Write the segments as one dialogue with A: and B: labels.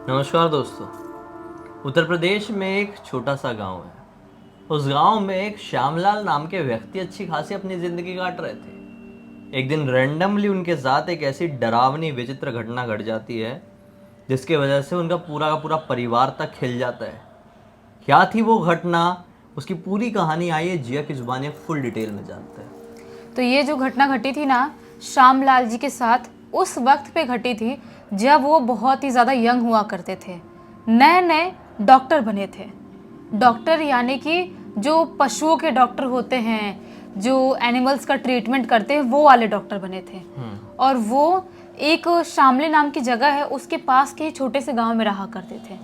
A: नमस्कार दोस्तों। उत्तर प्रदेश में एक छोटा सा गांव है। उस गांव में एक श्यामलाल नाम के व्यक्ति अच्छी खासी अपनी ज़िंदगी काट रहे थे। एक दिन रैंडमली उनके साथ एक ऐसी डरावनी विचित्र घटना घट जाती है जिसकी वजह से उनका पूरा का पूरा परिवार तक खिल जाता है। क्या थी वो घटना, उसकी पूरी कहानी आइए जिया की ज़ुबानी फुल डिटेल में जानते हैं।
B: तो ये जो घटना घटी थी ना, श्यामलाल जी के साथ उस वक्त पे घटी थी जब वो बहुत ही ज़्यादा यंग हुआ करते थे। नए नए डॉक्टर बने थे। डॉक्टर यानी कि जो पशुओं के डॉक्टर होते हैं, जो एनिमल्स का ट्रीटमेंट करते हैं, वो वाले डॉक्टर बने थे। और वो एक शामली नाम की जगह है, उसके पास के ही छोटे से गांव में रहा करते थे।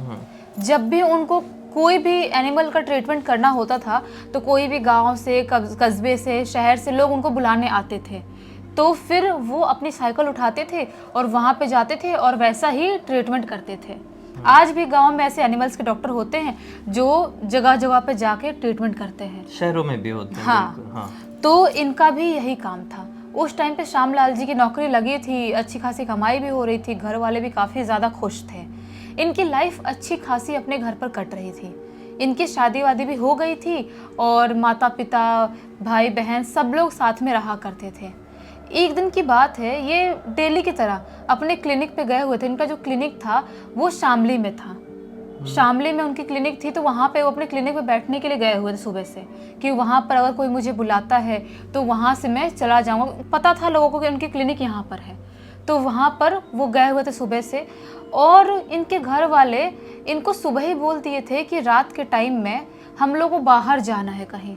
B: जब भी उनको कोई भी एनिमल का ट्रीटमेंट करना होता था तो कोई भी गांव से, कस्बे से, शहर से लोग उनको बुलाने आते थे। तो फिर वो अपनी साइकिल उठाते थे और वहाँ पे जाते थे और वैसा ही ट्रीटमेंट करते थे। आज भी गांव में ऐसे एनिमल्स के डॉक्टर होते हैं जो जगह जगह पे जाके ट्रीटमेंट करते हैं।
A: शहरों में भी होते हैं।
B: हाँ,
A: हाँ।
B: तो इनका भी यही काम था। उस टाइम पे श्यामलाल जी की नौकरी लगी थी, अच्छी खासी कमाई भी हो रही थी, घर वाले भी काफ़ी ज़्यादा खुश थे। इनकी लाइफ अच्छी खासी अपने घर पर कट रही थी। इनकी शादी वादी भी हो गई थी और माता पिता, भाई बहन सब लोग साथ में रहा करते थे। एक दिन की बात है, ये डेली की तरह अपने क्लिनिक पे गए हुए थे। इनका जो क्लिनिक था वो शामली में था। शामली में उनकी क्लिनिक थी, तो वहाँ पे वो अपने क्लिनिक पे बैठने के लिए गए हुए थे सुबह से, कि वहाँ पर अगर कोई मुझे बुलाता है तो वहाँ से मैं चला जाऊँगा। पता था लोगों को कि उनकी क्लिनिक यहाँ पर है, तो वहाँ पर वो गए हुए थे सुबह से। और इनके घर वाले इनको सुबह ही बोल दिए थे कि रात के टाइम में हम लोग को बाहर जाना है कहीं,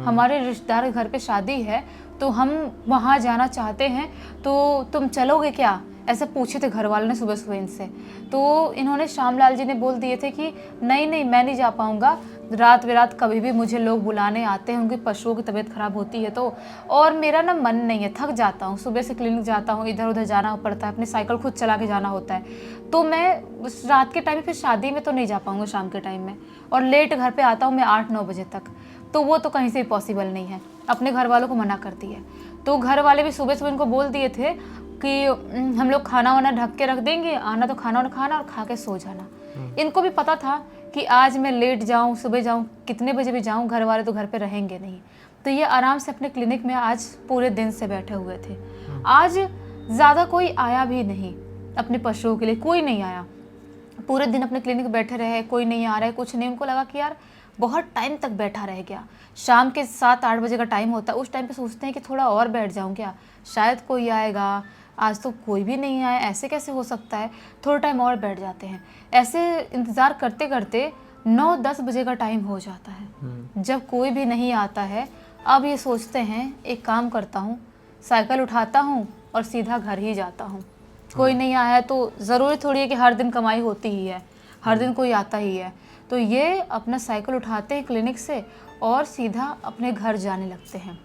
B: हमारे रिश्तेदार के घर पे शादी है, तो हम वहाँ जाना चाहते हैं, तो तुम चलोगे क्या, ऐसे पूछे थे घर वालों ने सुबह सुबह इनसे। तो इन्होंने श्यामलाल जी ने बोल दिए थे कि नहीं नहीं, मैं नहीं जा पाऊँगा, रात बेरात कभी भी मुझे लोग बुलाने आते हैं, उनकी पशुओं की तबीयत खराब होती है तो, और मेरा ना मन नहीं है, थक जाता हूँ, सुबह से क्लिनिक जाता हूँ, इधर उधर जाना पड़ता है, अपनी साइकिल खुद चला के जाना होता है, तो मैं रात के टाइम में, फिर शादी में तो नहीं जा पाऊँगा शाम के टाइम में, और लेट घर पर आता हूँ मैं 8-9 बजे तक, तो वो तो कहीं से भी पॉसिबल नहीं है। अपने घर वालों को मना करती है। तो घर वाले भी सुबह सुबह इनको बोल दिए थे कि हम लोग खाना वाना ढक के रख देंगे, आना तो खाना वाना खाना और खा के सो जाना। इनको भी पता था कि आज मैं लेट जाऊं, सुबह जाऊं, कितने बजे भी जाऊं, घर वाले तो घर पे रहेंगे नहीं। तो ये आराम से अपने क्लिनिक में आज पूरे दिन से बैठे हुए थे। आज ज़्यादा कोई आया भी नहीं, अपने पशुओं के लिए कोई नहीं आया। पूरे दिन अपने क्लिनिक बैठे रहे, कोई नहीं आ रहा है, कुछ नहीं। उनको लगा कि यार बहुत टाइम तक बैठा रह गया, शाम के 7-8 बजे का टाइम होता है, उस टाइम पे सोचते हैं कि थोड़ा और बैठ जाऊं क्या, शायद कोई आएगा, आज तो कोई भी नहीं आया, ऐसे कैसे हो सकता है, थोड़ा टाइम और बैठ जाते हैं। ऐसे इंतज़ार करते करते 9-10 बजे का टाइम हो जाता है। जब कोई भी नहीं आता है, अब ये सोचते हैं एक काम करता हूँ, साइकिल उठाता हूँ और सीधा घर ही जाता हूँ। कोई नहीं आया तो ज़रूरी थोड़ी है कि हर दिन कमाई होती ही है, हर दिन कोई आता ही है। तो ये अपना साइकिल उठाते हैं क्लिनिक से और सीधा अपने घर जाने लगते हैं।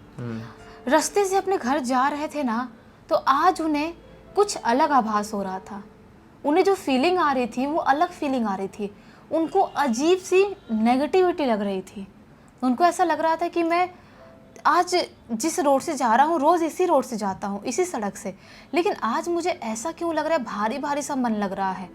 B: रास्ते से अपने घर जा रहे थे ना, तो आज उन्हें कुछ अलग आभास हो रहा था। उन्हें जो फीलिंग आ रही थी वो अलग फीलिंग आ रही थी। उनको अजीब सी नेगेटिविटी लग रही थी। उनको ऐसा लग रहा था कि मैं आज जिस रोड से जा रहा हूँ, रोज़ इसी रोड से जाता हूँ, इसी सड़क से, लेकिन आज मुझे ऐसा क्यों लग रहा है, भारी भारी सा मन लग रहा है।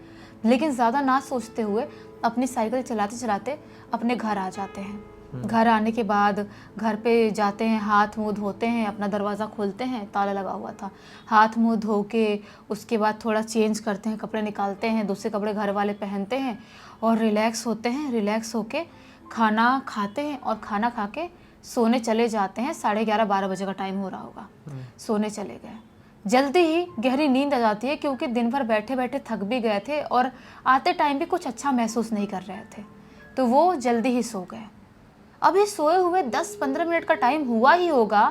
B: लेकिन ज़्यादा ना सोचते हुए अपनी साइकिल चलाते चलाते अपने घर आ जाते हैं। घर आने के बाद घर पे जाते हैं, हाथ मुंह धोते हैं, अपना दरवाज़ा खोलते हैं, ताला लगा हुआ था, हाथ मुंह धो के उसके बाद थोड़ा चेंज करते हैं, कपड़े निकालते हैं, दूसरे कपड़े घर वाले पहनते हैं और रिलैक्स होते हैं। रिलैक्स होके खाना खाते हैं और खाना खा के सोने चले जाते हैं। 11:30-12 बजे का टाइम हो रहा होगा। सोने चले गए। जल्दी ही गहरी नींद आ जाती है, क्योंकि दिन भर बैठे बैठे थक भी गए थे और आते टाइम भी कुछ अच्छा महसूस नहीं कर रहे थे, तो वो जल्दी ही सो गए। अभी सोए हुए 10-15 मिनट का टाइम हुआ ही होगा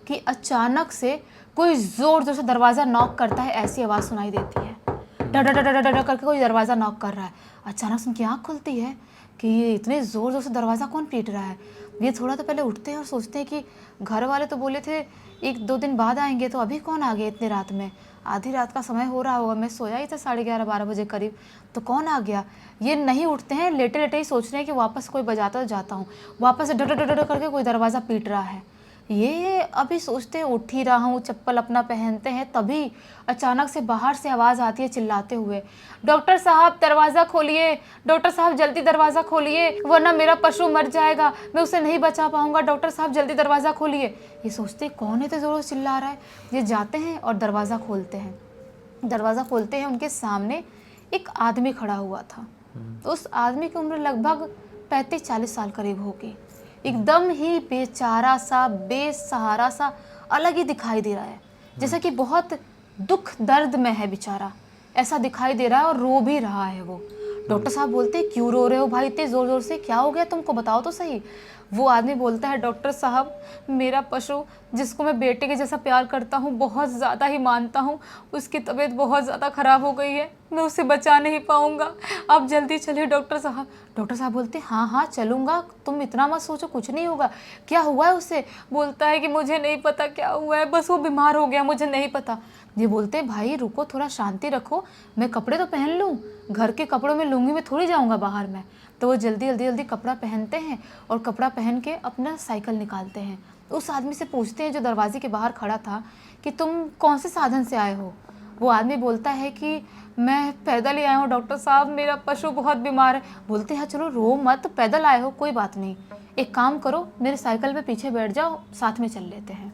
B: कि अचानक से कोई ज़ोर ज़ोर से दरवाज़ा नॉक करता है, ऐसी आवाज़ सुनाई देती है, डा डा डा डा डा करके कोई दरवाज़ा नॉक कर रहा है। अचानक से उनकी आँख खुलती है कि ये इतने ज़ोर ज़ोर से दरवाज़ा कौन पीट रहा है। ये थोड़ा तो पहले उठते हैं और सोचते हैं कि घर वाले तो बोले थे 1-2 दिन बाद आएंगे, तो अभी कौन आ गया इतने रात में, आधी रात का समय हो रहा होगा, मैं सोया ही था 11:30-12 बजे करीब, तो कौन आ गया। ये नहीं उठते हैं, लेटे लेटे ही सोच रहे हैं कि वापस कोई बजाता तो जाता हूँ। वापस से डर डर डर करके कोई दरवाज़ा पीट रहा है। ये अभी सोचते हैं उठ ही रहा हूँ, चप्पल अपना पहनते हैं, तभी अचानक से बाहर से आवाज़ आती है चिल्लाते हुए, डॉक्टर साहब दरवाज़ा खोलिए, डॉक्टर साहब जल्दी दरवाज़ा खोलिए, वरना मेरा पशु मर जाएगा, मैं उसे नहीं बचा पाऊंगा, डॉक्टर साहब जल्दी दरवाज़ा खोलिए। ये सोचते हैं कौन है तो ज़रूर चिल्ला रहा है। ये जाते हैं और दरवाज़ा खोलते हैं। दरवाज़ा खोलते हैं, उनके सामने एक आदमी खड़ा हुआ था। उस आदमी की उम्र लगभग 35-40 साल करीब होगी। एकदम ही बेचारा सा, बेसहारा सा, अलग ही दिखाई दे रहा है, जैसा कि बहुत दुख दर्द में है बेचारा, ऐसा दिखाई दे रहा है और रो भी रहा है वो। डॉक्टर साहब बोलते हैं क्यों रो रहे हो भाई इतने ज़ोर ज़ोर से, क्या हो गया तुमको, बताओ तो सही। वो आदमी बोलता है डॉक्टर साहब मेरा पशु जिसको मैं बेटे के जैसा प्यार करता हूँ, बहुत ज़्यादा ही मानता हूँ, उसकी तबीयत बहुत ज़्यादा ख़राब हो गई है, मैं उसे बचा नहीं पाऊँगा, आप जल्दी चलिए डॉक्टर साहब। डॉक्टर साहब बोलते हैं हाँ हाँ चलूँगा, तुम इतना मत सोचो, कुछ नहीं होगा। क्या हुआ है उसे? बोलता है कि मुझे नहीं पता क्या हुआ है, बस वो बीमार हो गया, मुझे नहीं पता। ये बोलते हैं भाई रुको, थोड़ा शांति रखो, मैं कपड़े तो पहन लूँ, घर के कपड़ों में लूँगी, मैं थोड़ी जाऊँगा बाहर में। तो वो जल्दी कपड़ा पहनते हैं और कपड़ा पहन के अपना साइकिल निकालते हैं। उस आदमी से पूछते हैं जो दरवाजे के बाहर खड़ा था कि तुम कौन से साधन से आए हो? वो आदमी बोलता है कि मैं पैदल ही आया हूँ डॉक्टर साहब, मेरा पशु बहुत बीमार है। बोलते हैं चलो रो मत, पैदल आए हो कोई बात नहीं, एक काम करो मेरे साइकिल पे पीछे बैठ जाओ, साथ में चल लेते हैं।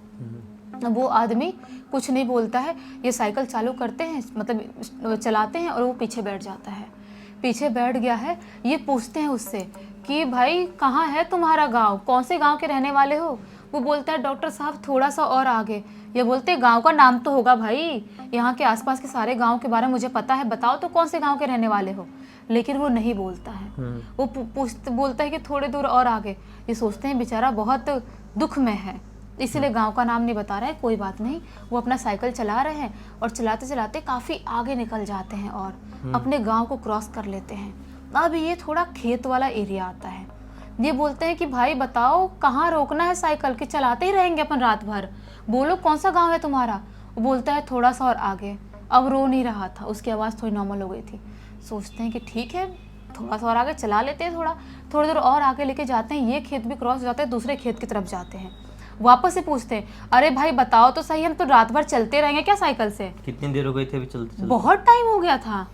B: वो आदमी कुछ नहीं बोलता है, ये साइकिल चालू करते हैं, मतलब चलाते हैं और वो पीछे बैठ जाता है। पीछे बैठ गया है। ये पूछते हैं उससे कि भाई कहाँ है तुम्हारा गांव, कौन से गांव के रहने वाले हो? वो बोलता है डॉक्टर साहब थोड़ा सा और आगे। ये बोलते हैं गांव का नाम तो होगा भाई, यहाँ के आसपास के सारे गांव के बारे में मुझे पता है, बताओ तो कौन से गांव के रहने वाले हो? लेकिन वो नहीं बोलता है। वो बोलता है कि थोड़ी दूर और आगे। ये सोचते हैं बेचारा बहुत दुख में है, इसीलिए गांव का नाम नहीं बता रहा है, कोई बात नहीं। वो अपना साइकिल चला रहे हैं और चलाते चलाते काफ़ी आगे निकल जाते हैं और अपने गांव को क्रॉस कर लेते हैं। अब ये थोड़ा खेत वाला एरिया आता है। ये बोलते हैं कि भाई बताओ कहाँ रोकना है साइकिल, कि चलाते ही रहेंगे अपन रात भर, बोलो कौन सा गाँव है तुम्हारा? वो बोलता है थोड़ा सा और आगे। अब रो नहीं रहा था, उसकी आवाज़ थोड़ी नॉर्मल हो गई थी। सोचते हैं कि ठीक है थोड़ा सा और आगे चला लेते हैं, थोड़ी देर और आगे लेके जाते हैं। ये खेत भी क्रॉस हो जाते हैं, दूसरे खेत की तरफ जाते हैं। वापस से पूछते हैं अरे भाई बताओ तो सही, हम तो रात भर चलते रहेंगे क्या साइकिल से?
A: कितनी देर हो गई थी अभी चलते?
B: बहुत टाइम हो गया था।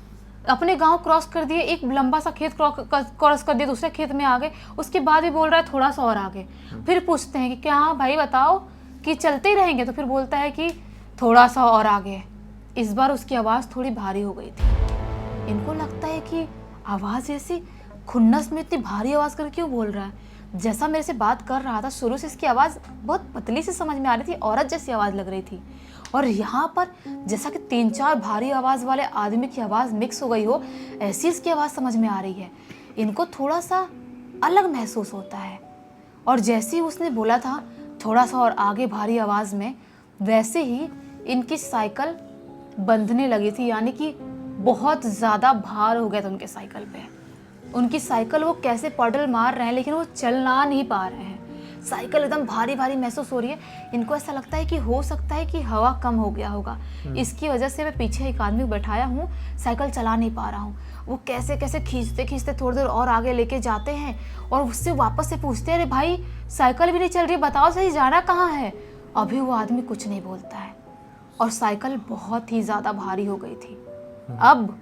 B: अपने गांव क्रॉस कर दिए, एक लंबा सा खेत क्रॉस कर दिया, दूसरे खेत में आ गए, उसके बाद भी बोल रहा है थोड़ा सा और आगे। फिर पूछते हैं कि क्या हाँ भाई बताओ कि चलते ही रहेंगे? तो फिर बोलता है कि थोड़ा सा और आगे। इस बार उसकी आवाज़ थोड़ी भारी हो गई थी। इनको लगता है कि आवाज़ ऐसी खुन्नस में इतनी भारी आवाज़ कर क्यों बोल रहा है? जैसा मेरे से बात कर रहा था शुरू से इसकी आवाज़ बहुत पतली सी समझ में आ रही थी, औरत जैसी आवाज़ लग रही थी, और यहाँ पर जैसा कि 3-4 भारी आवाज़ वाले आदमी की आवाज़ मिक्स हो गई हो, ऐसी इसकी आवाज़ समझ में आ रही है। इनको थोड़ा सा अलग महसूस होता है। और जैसे ही उसने बोला था थोड़ा सा और आगे भारी आवाज़ में, वैसे ही इनकी साइकिल बंधने लगी थी, यानी कि बहुत ज़्यादा भार हो गया था उनके साइकिल पे। उनकी साइकिल वो कैसे पेडल मार रहे हैं लेकिन वो चलना नहीं पा रहे हैं। साइकिल एकदम भारी भारी महसूस हो रही है। इनको ऐसा लगता है कि हो सकता है कि हवा कम हो गया होगा, इसकी वजह से मैं पीछे एक आदमी को बैठाया हूँ, साइकिल चला नहीं पा रहा हूँ। वो कैसे कैसे खींचते खींचते थोड़ी देर और आगे लेके जाते हैं और उससे वापस से पूछते हैं अरे भाई साइकिल भी नहीं चल रही, बताओ सही जाना कहाँ है? अभी वो आदमी कुछ नहीं बोलता है और साइकिल बहुत ही ज़्यादा भारी हो गई थी। अब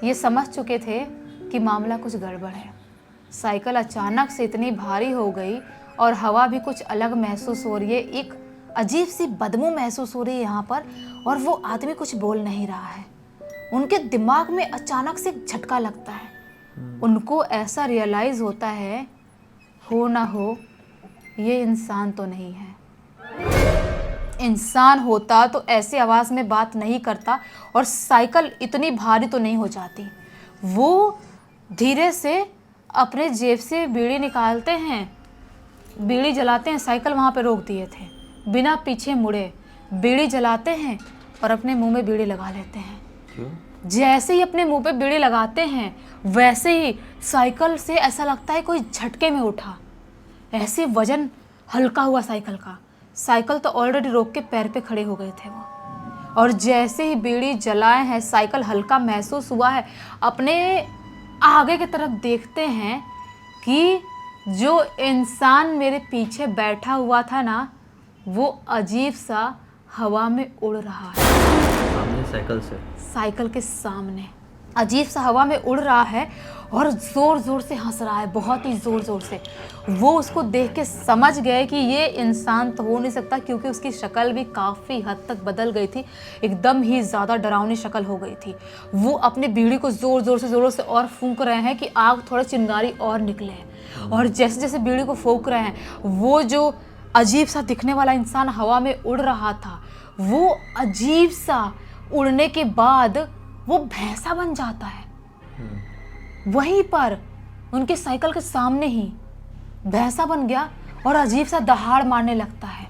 B: ये समझ चुके थे कि मामला कुछ गड़बड़ है। साइकिल अचानक से इतनी भारी हो गई और हवा भी कुछ अलग महसूस हो रही है, एक अजीब सी बदबू महसूस हो रही है यहाँ पर, और वो आदमी कुछ बोल नहीं रहा है। उनके दिमाग में अचानक से एक झटका लगता है। उनको ऐसा रियलाइज़ होता है हो ना हो ये इंसान तो नहीं है। इंसान होता तो ऐसी आवाज़ में बात नहीं करता और साइकिल इतनी भारी तो नहीं हो जाती। वो धीरे से अपने जेब से बीड़ी निकालते हैं, बीड़ी जलाते हैं, साइकिल वहाँ पे रोक दिए थे, बिना पीछे मुड़े बीड़ी जलाते हैं और अपने मुंह में बीड़ी लगा लेते हैं।
A: क्यों?
B: जैसे ही अपने मुंह पे बीड़ी लगाते हैं वैसे ही साइकिल से ऐसा लगता है कोई झटके में उठा, ऐसे वजन हल्का हुआ साइकिल का। साइकिल तो ऑलरेडी रोक के पैर पे खड़े हो गए थे वो, और जैसे ही बीड़ी जलाए हैं साइकिल हल्का महसूस हुआ है। अपने आगे की तरफ देखते हैं कि जो इंसान मेरे पीछे बैठा हुआ था ना, वो अजीब सा हवा में उड़ रहा है,
A: सामने साइकिल से।
B: साइकिल के सामने अजीब सा हवा में उड़ रहा है और ज़ोर ज़ोर से हंस रहा है, बहुत ही ज़ोर ज़ोर से। वो उसको देख के समझ गए कि ये इंसान तो हो नहीं सकता, क्योंकि उसकी शक्ल भी काफ़ी हद तक बदल गई थी, एकदम ही ज़्यादा डरावनी शक्ल हो गई थी। वो अपनी बीड़ी को ज़ोरों से और फूंक रहे हैं कि आग थोड़ा चिंगारी और निकले, और जैसे जैसे बीड़ी को फूंक रहे हैं, वो जो अजीब सा दिखने वाला इंसान हवा में उड़ रहा था, वो अजीब सा उड़ने के बाद वो भैंसा बन जाता है। वहीं पर उनके साइकिल के सामने ही भैंसा बन गया और अजीब सा दहाड़ मारने लगता है,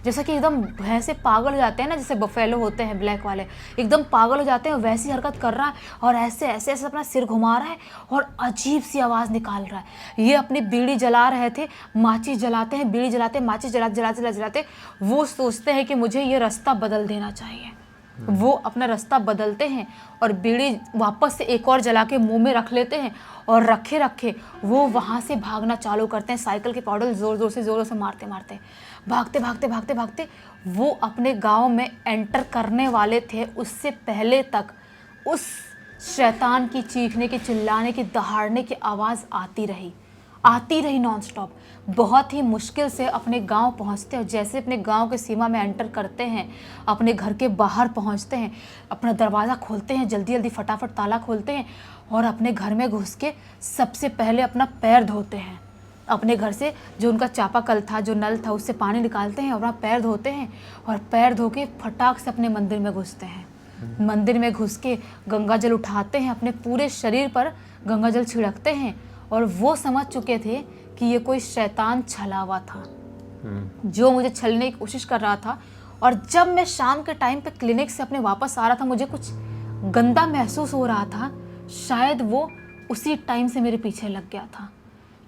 B: जैसा कि एकदम भैंसे पागल हो जाते हैं ना, जैसे बफेलो होते हैं ब्लैक वाले, एकदम पागल हो जाते हैं, वैसी हरकत कर रहा है और ऐसे ऐसे ऐसे अपना सिर घुमा रहा है और अजीब सी आवाज़ निकाल रहा है। ये अपनी बीड़ी जला रहे थे, माचिस जलाते हैं, बीड़ी जलाते हैं, माचिस जलाते वो सोचते हैं कि मुझे ये रास्ता बदल देना चाहिए। वो अपना रास्ता बदलते हैं और बीड़ी वापस से एक और जला के मुंह में रख लेते हैं, और रखे रखे वो वहाँ से भागना चालू करते हैं, साइकिल के पैडल ज़ोर ज़ोर से मारते भागते वो अपने गांव में एंटर करने वाले थे। उससे पहले तक उस शैतान की चीखने की, चिल्लाने की, दहाड़ने की आवाज़ आती रही नॉन स्टॉप। बहुत ही मुश्किल से अपने गांव पहुंचते हैं, जैसे अपने गांव के सीमा में एंटर करते हैं, अपने घर के बाहर पहुंचते हैं, अपना दरवाज़ा खोलते हैं, जल्दी फटाफट ताला खोलते हैं और अपने घर में घुस के सबसे पहले अपना पैर धोते हैं। अपने घर से जो उनका चापाकल था, जो नल था, उससे पानी निकालते हैं और अपना पैर धोते हैं, और पैर धो के फटाक से अपने मंदिर में घुसते हैं। मंदिर में घुस के गंगा जल उठाते हैं, अपने पूरे शरीर पर गंगा जल छिड़कते हैं, और वो समझ चुके थे कि ये कोई शैतान छला हुआ था जो मुझे छलने की कोशिश कर रहा था। और जब मैं शाम के टाइम पे क्लिनिक से अपने वापस आ रहा था, मुझे कुछ गंदा महसूस हो रहा था, शायद वो उसी टाइम से मेरे पीछे लग गया था।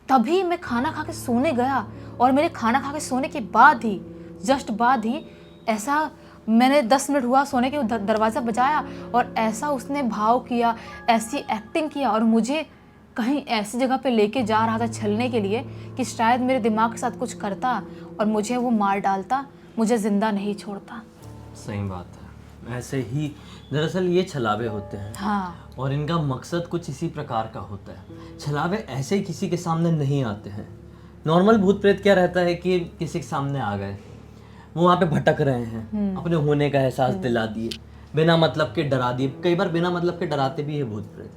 B: तभी मैं खाना खा के सोने गया, और मेरे खाना खा के सोने के बाद ही, जस्ट बाद ही, ऐसा मैंने 10 मिनट हुआ सोने के, दरवाज़ा बजाया और ऐसा उसने भाव किया, ऐसी एक्टिंग किया, और मुझे कहीं ऐसी जगह पे लेके जा रहा था छलने के लिए कि शायद मेरे दिमाग के साथ कुछ करता और मुझे वो मार डालता, मुझे ज़िंदा नहीं छोड़ता।
A: सही बात है। ऐसे ही दरअसल ये छलावे होते हैं।
B: हाँ।
A: और इनका मकसद कुछ इसी प्रकार का होता है। छलावे ऐसे ही किसी के सामने नहीं आते हैं। नॉर्मल भूत प्रेत क्या रहता है कि किसी के सामने आ गए, वो वहाँ पे भटक रहे हैं, अपने होने का एहसास दिला दिए, बिना मतलब के डरा दिए, कई बार बिना मतलब के डराते भी है भूत प्रेत।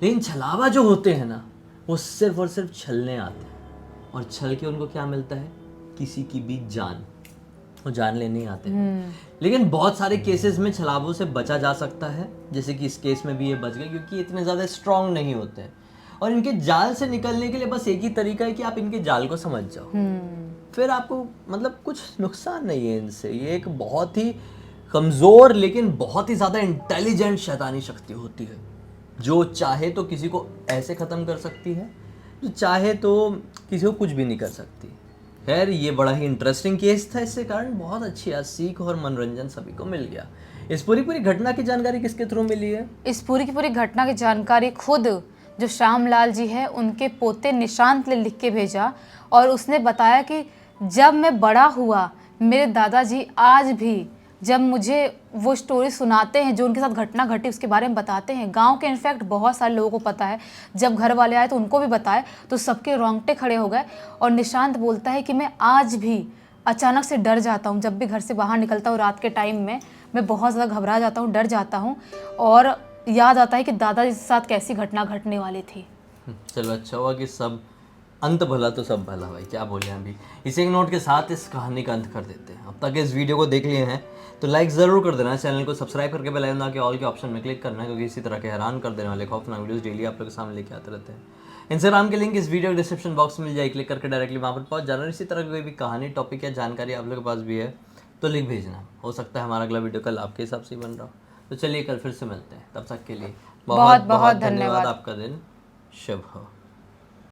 A: लेकिन छलावा जो होते हैं ना, वो सिर्फ और सिर्फ छलने आते हैं, और छल के उनको क्या मिलता है, किसी की भी जान, वो जान लेने आते हैं। लेकिन बहुत सारे केसेस में छलावों से बचा जा सकता है, जैसे कि इस केस में भी ये बच गए, क्योंकि ये इतने ज़्यादा स्ट्रांग नहीं होते हैं, और इनके जाल से निकलने के लिए बस एक ही तरीका है कि आप इनके जाल को समझ जाओ, फिर आपको मतलब कुछ नुकसान नहीं है इनसे। ये एक बहुत ही कमज़ोर लेकिन बहुत ही ज़्यादा इंटेलिजेंट शैतानी शक्ति होती है, जो चाहे तो किसी को ऐसे ख़त्म कर सकती है, जो चाहे तो किसी को कुछ भी नहीं कर सकती। खैर, ये बड़ा ही इंटरेस्टिंग केस था, इससे कारण बहुत अच्छी आज सीख और मनोरंजन सभी को मिल गया। इस पूरी घटना की जानकारी किसके थ्रू मिली है?
B: इस पूरी की पूरी घटना की जानकारी खुद जो श्यामलाल जी है, उनके पोते निशांत ने लिख के भेजा, और उसने बताया कि जब मैं बड़ा हुआ, मेरे दादाजी आज भी जब मुझे वो स्टोरी सुनाते हैं, जो उनके साथ घटना घटी उसके बारे में बताते हैं, गांव के इनफैक्ट बहुत सारे लोगों को पता है, जब घर वाले आए तो उनको भी बताए, तो सबके रोंगटे खड़े हो गए। और निशांत बोलता है कि मैं आज भी अचानक से डर जाता हूँ, जब भी घर से बाहर निकलता हूँ रात के टाइम में, मैं बहुत ज़्यादा घबरा जाता हूँ, डर जाता हूँ, और याद आता है कि दादाजी के साथ कैसी घटना घटने वाली थी।
A: चलो, अच्छा हुआ कि सब अंत भला तो सब भला, भाई क्या बोले अभी। इसी एक नोट के साथ इस कहानी का अंत कर देते हैं। अब तक इस वीडियो को देख लिए हैं तो लाइक ज़रूर कर देना, चैनल को सब्सक्राइब करके बेल आइकन आके ऑल के ऑप्शन में क्लिक करना है, क्योंकि इसी तरह के हैरान कर देने वाले खौफनाक वीडियोस डेली आप लोग के सामने लेके आते रहते हैं। इंस्टाग्राम के लिंक इस वीडियो के डिस्क्रिप्शन बॉक्स में मिल जाए, क्लिक करके डायरेक्टली वहाँ पर पहुँच जाना। इसी तरह की कोई भी कहानी, टॉपिक या जानकारी आप लोग के पास भी है तो लिंक भेजना, हो सकता है हमारा अगला वीडियो कल आपके हिसाब से बन रहा हो। तो चलिए कल फिर से मिलते हैं, तब तक के लिए बहुत बहुत धन्यवाद। आपका दिन शुभ हो।